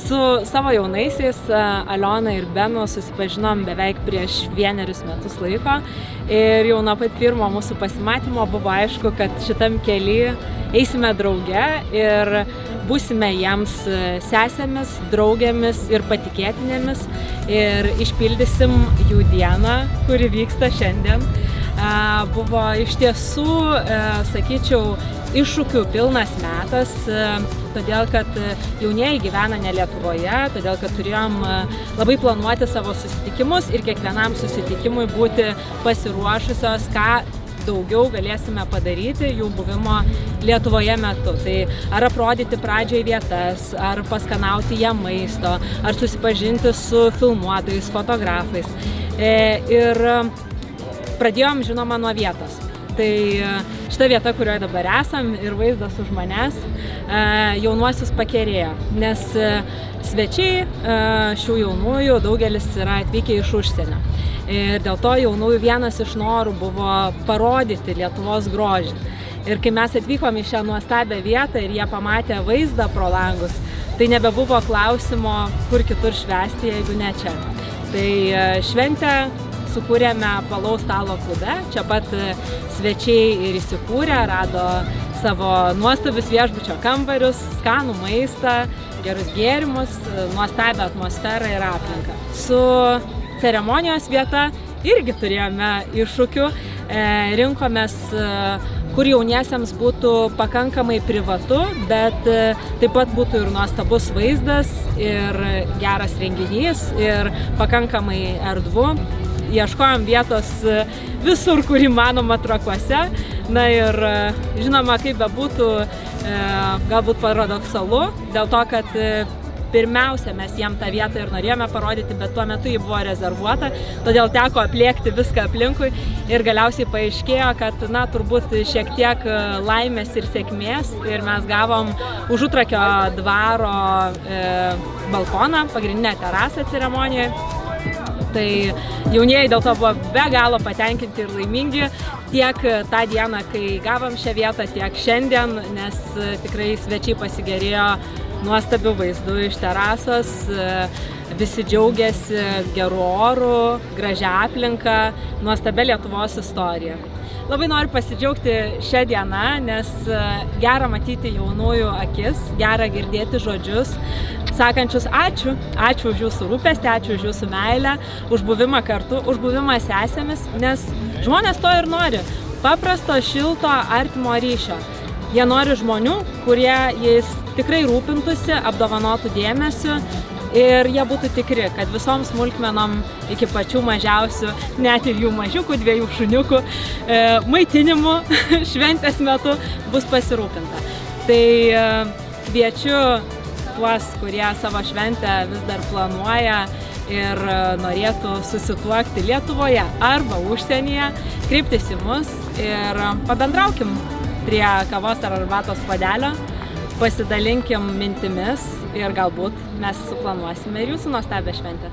Su savo jaunaisiais Aliona ir Benu susipažinom beveik prieš 1 metus laiko ir jau nuo pat pirmo mūsų pasimatymo buvo aišku, kad šitam kely eisime drauge ir būsime jiems sesėmis, draugėmis ir patikėtinėmis ir išpildysim jų dieną, kuri vyksta šiandien. Buvo iš tiesų, sakyčiau, iššūkių pilnas metas, todėl kad jaunieji gyvena ne Lietuvoje, todėl kad turėjom labai planuoti savo susitikimus ir kiekvienam susitikimui būti pasiruošusios, ką daugiau galėsime padaryti jų buvimo Lietuvoje metu. Tai ar aprodyti pradžioj vietas, ar paskanauti jiem maisto, ar susipažinti su filmuotojais, fotografais. Ir pradėjom, žinoma, nuo vietos. Tai šita vieta, kurioje dabar esam ir vaizdas už manęs, jaunuosius pakerėjo, nes svečiai šių jaunųjų daugelis yra atvykę iš užsienio. Ir dėl to jaunųjų vienas iš norų buvo parodyti Lietuvos grožį. Ir kai mes atvykom į šią nuostabią vietą ir jie pamatė vaizdą pro langus, tai nebebuvo klausimo, kur kitur švęsti, jeigu ne čia. Tai šventę sukūrėme Apvalaus stalo klube, čia pat svečiai ir įsikūrė, rado savo nuostabius viešbučio kambarius, skanų maistą, gerus gėrimus, nuostabią atmosferą ir aplinką. Su ceremonijos vieta irgi turėjome iššūkių, rinkomės, kur jauniesiems būtų pakankamai privatu, bet taip pat būtų ir nuostabus vaizdas, ir geras renginys, ir pakankamai erdvu. Ieškojom vietos visur, kur įmanoma Trakuose. Na ir žinoma, kaip bebūtų, galbūt paradoksalu, dėl to, kad pirmiausia mes jiem tą vietą ir norėjome parodyti, bet tuo metu ji buvo rezervuota, todėl teko aplėkti viską aplinkui ir galiausiai paaiškėjo, kad, na, turbūt šiek tiek laimės ir sėkmės ir mes gavom Užutrakio dvaro balkoną, pagrindinę terasą ceremonijoje. Tai jaunieji dėl to buvo be galo patenkinti ir laimingi tiek tą dieną, kai gavom šią vietą, tiek šiandien, nes tikrai svečiai pasigėrėjo nuostabių vaizdų iš terasos, visi džiaugiasi geru oru, gražia aplinka, nuostabia Lietuvos istorija. Labai noriu pasidžiaugti šią dieną, nes gera matyti jaunųjų akis, gera girdėti žodžius, sakančius ačiū, ačiū už jūsų rūpestį, ačiū už jūsų meilę, už buvimą kartu, už buvimą sesėmis, nes žmonės to ir nori, paprasto, šilto, artimo ryšio. Jie nori žmonių, kurie jais tikrai rūpintųsi, apdovanotų dėmesiu ir jie būtų tikri, kad visom smulkmenom iki pačių mažiausių, net ir jų mažiukų, 2 šuniukų, maitinimu šventės metu bus pasirūpinta. Tai kviečiu tuos, kurie savo šventę vis dar planuoja ir norėtų susituokti Lietuvoje arba užsienyje, kreiptis į mus ir pabendraukim prie kavos ar arbatos puodelio, pasidalinkim mintimis ir galbūt mes suplanuosime ir jūsų nuostabią šventę.